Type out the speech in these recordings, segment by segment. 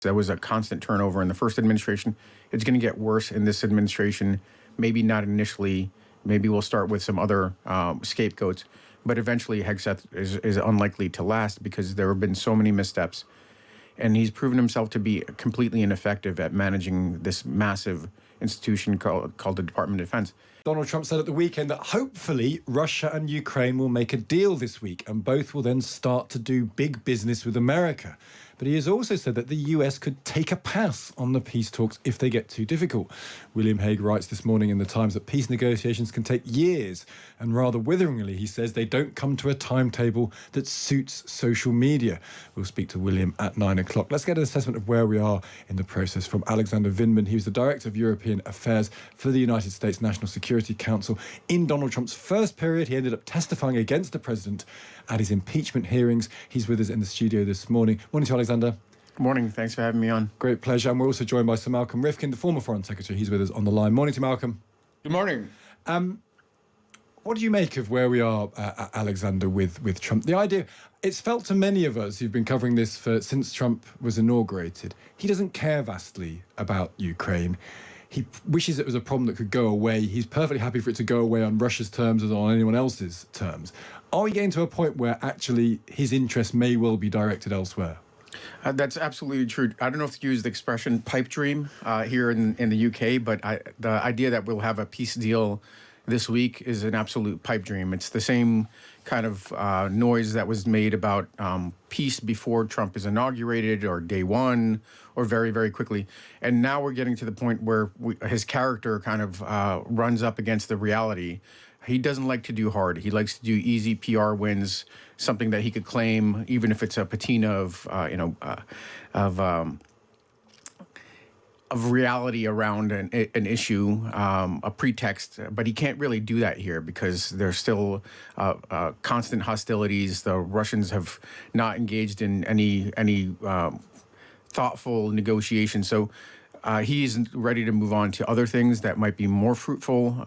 There was a constant turnover in the first administration. It's going to get worse in this administration. Maybe not initially. Maybe we'll start with some other scapegoats. But eventually, Hegseth is unlikely to last because there have been so many missteps. And he's proven himself to be completely ineffective at managing this massive institution called the Department of Defense. Donald Trump said at the weekend that hopefully Russia and Ukraine will make a deal this week and both will then start to do big business with America. But he has also said that the US could take a pass on the peace talks if they get too difficult. William Hague writes this morning in The Times that peace negotiations can take years, and rather witheringly he says they don't come to a timetable that suits social media. We'll speak to William at 9 o'clock. Let's get an assessment of where we are in the process from Alexander Vindman. He was the Director of European Affairs for the United States National Security Council. In Donald Trump's first period, he ended up testifying against the president at his impeachment hearings. He's with us in the studio this morning. Morning to Alexander. Morning. Thanks for having me on. Great pleasure. And we're also joined by Sir Malcolm Rifkin, the former Foreign Secretary. He's with us on the line. Morning to Malcolm. Good morning. What do you make of where we are, Alexander, with Trump? The idea, it's felt to many of us who've been covering this since Trump was inaugurated, he doesn't care vastly about Ukraine. He wishes it was a problem that could go away. He's perfectly happy for it to go away on Russia's terms as on anyone else's terms. Are we getting to a point where actually his interests may well be directed elsewhere? That's absolutely true. I don't know if you use the expression pipe dream here in the UK, but the idea that we'll have a peace deal this week is an absolute pipe dream. It's the same kind of noise that was made about peace before Trump is inaugurated or day one or very, very quickly. And now we're getting to the point where his character kind of runs up against the reality. He doesn't like to do hard. He likes to do easy PR wins, something that he could claim, even if it's a patina of reality around an issue, a pretext. But he can't really do that here because there's still constant hostilities. The Russians have not engaged in any thoughtful negotiation. So he's ready to move on to other things that might be more fruitful.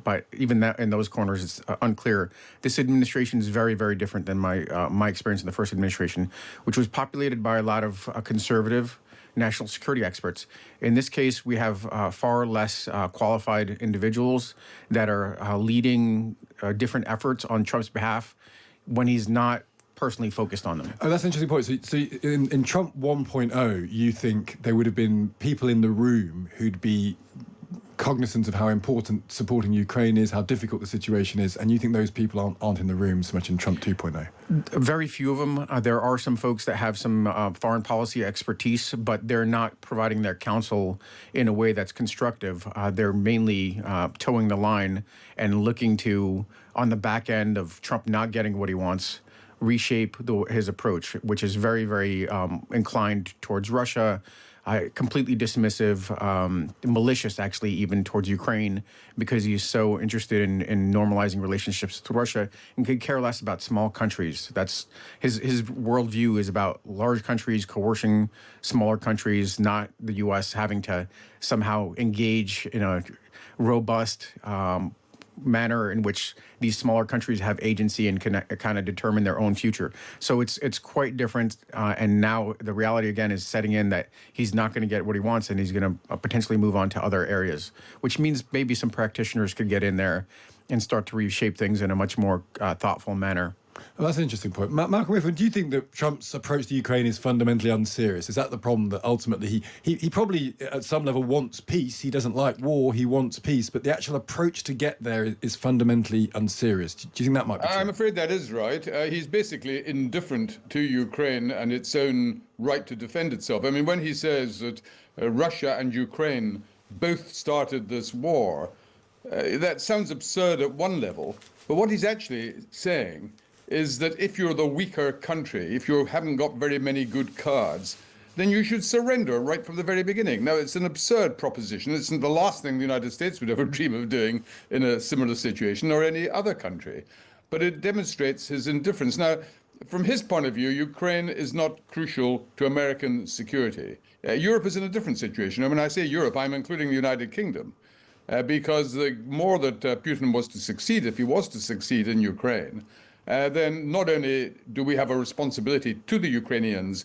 But even that in those corners, it's unclear. This administration is very, very different than my experience in the first administration, which was populated by a lot of conservative national security experts. In this case, we have far less qualified individuals that are leading different efforts on Trump's behalf when he's not personally focused on them. Oh, that's an interesting point. So in Trump 1.0, you think there would have been people in the room who'd be cognizant of how important supporting Ukraine is, how difficult the situation is, and you think those people aren't in the room so much in Trump 2.0? Very few of them. There are some folks that have some foreign policy expertise, but they're not providing their counsel in a way that's constructive. They're mainly towing the line and looking to, on the back end of Trump not getting what he wants, reshape his approach, which is very, very inclined towards Russia, completely dismissive, malicious, actually, even towards Ukraine, because he's so interested in normalizing relationships with Russia and could care less about small countries. That's his worldview is about large countries coercing smaller countries, not the U.S. having to somehow engage in a robust manner in which these smaller countries have agency and can kind of determine their own future. So it's quite different. And now the reality again is setting in that he's not going to get what he wants and he's going to potentially move on to other areas, which means maybe some practitioners could get in there and start to reshape things in a much more thoughtful manner. Well, that's an interesting point. Malcolm Rifkin, do you think that Trump's approach to Ukraine is fundamentally unserious? Is that the problem, that ultimately he probably at some level wants peace? He doesn't like war, he wants peace, but the actual approach to get there is fundamentally unserious. Do you think that might be true? I'm afraid that is right. He's basically indifferent to Ukraine and its own right to defend itself. I mean, when he says that Russia and Ukraine both started this war, that sounds absurd at one level, but what he's actually saying is that if you're the weaker country, if you haven't got very many good cards, then you should surrender right from the very beginning. Now, it's an absurd proposition. It's the last thing the United States would ever dream of doing in a similar situation, or any other country. But it demonstrates his indifference. Now, from his point of view, Ukraine is not crucial to American security. Europe is in a different situation. And when I say Europe, I'm including the United Kingdom. Because the more that Putin was to succeed, if he was to succeed in Ukraine, then not only do we have a responsibility to the Ukrainians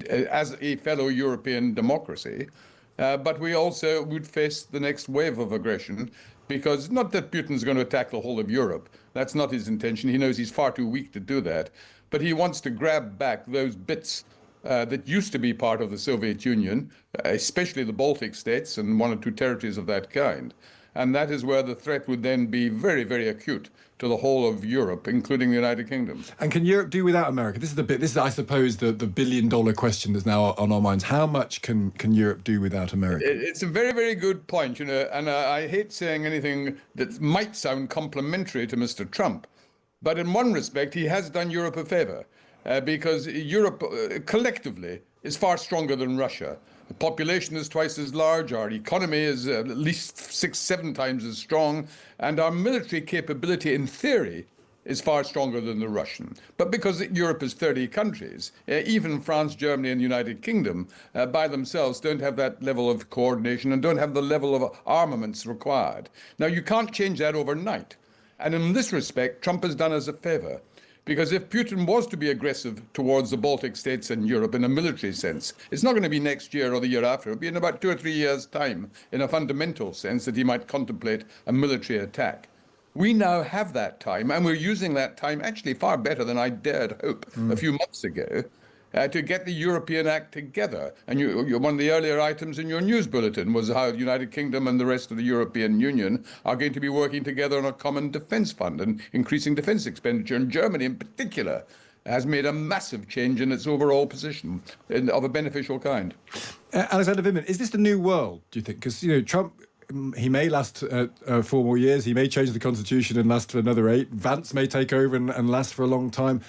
as a fellow European democracy. But we also would face the next wave of aggression, because not that Putin's going to attack the whole of Europe. That's not his intention. He knows he's far too weak to do that. But he wants to grab back those bits that used to be part of the Soviet Union, especially the Baltic states and one or two territories of that kind. And that is where the threat would then be very, very acute to the whole of Europe, including the United Kingdom. And can Europe do without America? This is, I suppose, the billion-dollar question that's now on our minds. How much can Europe do without America? It's a very, very good point, and I hate saying anything that might sound complimentary to Mr. Trump. But in one respect, he has done Europe a favor, because Europe collectively is far stronger than Russia. The population is twice as large, our economy is at least 6-7 times as strong, and our military capability, in theory, is far stronger than the Russian. But because Europe is 30 countries, even France, Germany, and the United Kingdom by themselves don't have that level of coordination and don't have the level of armaments required. Now, you can't change that overnight. And in this respect, Trump has done us a favor. Because if Putin was to be aggressive towards the Baltic states and Europe in a military sense, it's not going to be next year or the year after. It'll be in about 2 or 3 years' time, in a fundamental sense, that he might contemplate a military attack. We now have that time, and we're using that time actually far better than I dared hope a few months ago, to get the European act together. And one of the earlier items in your news bulletin was how the United Kingdom and the rest of the European Union are going to be working together on a common defence fund and increasing defence expenditure. And Germany in particular has made a massive change in its overall position of a beneficial kind. Alexander Vindman, is this the new world, do you think? Because, Trump, he may last 4 more years. He may change the constitution and last for another 8. Vance may take over and last for a long time.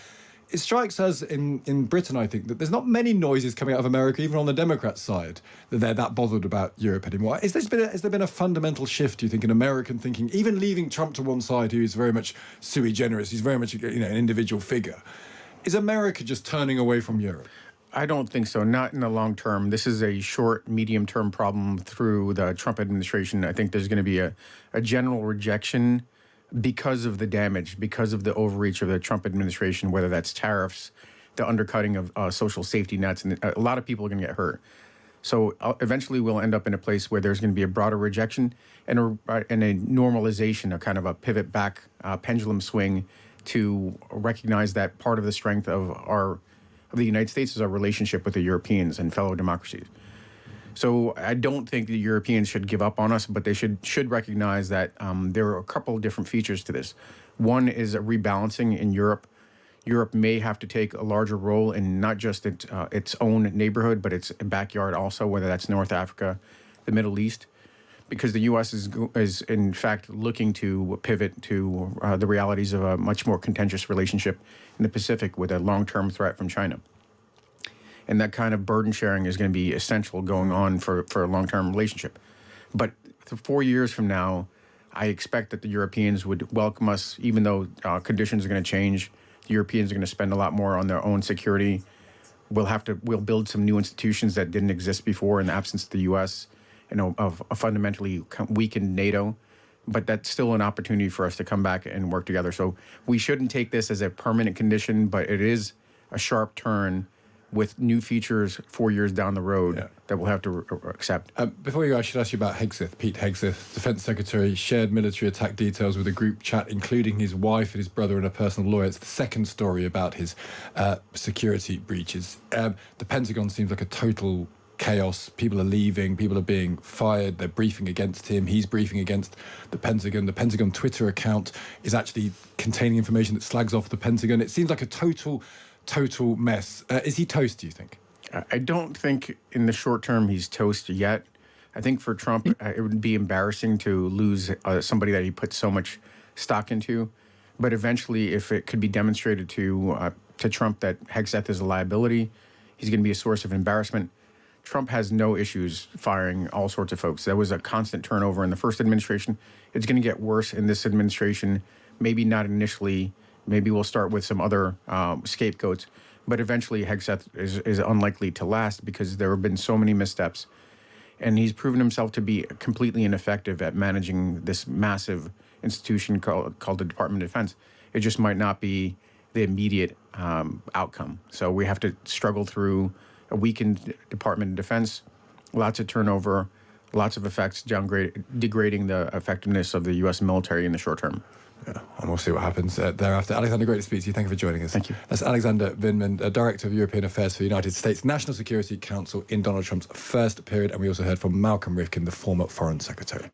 It strikes us in Britain, I think, that there's not many noises coming out of America, even on the Democrat side, that they're that bothered about Europe anymore. Has there been a fundamental shift, do you think, in American thinking, even leaving Trump to one side, who is very much sui generis, he's very much an individual figure? Is America just turning away from Europe? I don't think so, not in the long term. This is a short, medium-term problem through the Trump administration. I think there's going to be a general rejection because of the damage, because of the overreach of the Trump administration, whether that's tariffs, the undercutting of social safety nets, and a lot of people are going to get hurt. So eventually we'll end up in a place where there's going to be a broader rejection and a normalization, a kind of a pivot back, pendulum swing to recognize that part of the strength of the United States is our relationship with the Europeans and fellow democracies. So I don't think the Europeans should give up on us, but they should recognize that there are a couple of different features to this. One is a rebalancing in Europe. Europe may have to take a larger role in not just its own neighborhood, but its backyard also, whether that's North Africa, the Middle East, because the U.S. is in fact looking to pivot to the realities of a much more contentious relationship in the Pacific with a long-term threat from China. And that kind of burden sharing is going to be essential going on for a long-term relationship. But 4 years from now, I expect that the Europeans would welcome us, even though conditions are going to change. The Europeans are going to spend a lot more on their own security. We'll build some new institutions that didn't exist before in the absence of the U.S., of a fundamentally weakened NATO. But that's still an opportunity for us to come back and work together. So we shouldn't take this as a permanent condition, but it is a sharp turn with new features 4 years down the road that we'll have to accept. Before you go, I should ask you about Hegseth. Pete Hegseth, Defense Secretary, shared military attack details with a group chat, including his wife and his brother and a personal lawyer. It's the second story about his security breaches. The Pentagon seems like a total chaos. People are leaving. People are being fired. They're briefing against him. He's briefing against the Pentagon. The Pentagon Twitter account is actually containing information that slags off the Pentagon. It seems like a total mess. Is he toast, do you think? I don't think in the short term he's toast yet. I think for Trump, it would be embarrassing to lose somebody that he put so much stock into. But eventually, if it could be demonstrated to Trump that Hegseth is a liability, he's going to be a source of embarrassment. Trump has no issues firing all sorts of folks. There was a constant turnover in the first administration. It's going to get worse in this administration, maybe not initially. Maybe we'll start with some other scapegoats, but eventually Hegseth is unlikely to last because there have been so many missteps, and he's proven himself to be completely ineffective at managing this massive institution called the Department of Defense. It just might not be the immediate outcome. So we have to struggle through a weakened Department of Defense, lots of turnover, lots of effects degrading the effectiveness of the U.S. military in the short term. Yeah, and we'll see what happens thereafter. Alexander, great to speak to you. Thank you for joining us. Thank you. That's Alexander Vindman, Director of European Affairs for the United States National Security Council in Donald Trump's first period. And we also heard from Malcolm Rivkin, the former Foreign Secretary.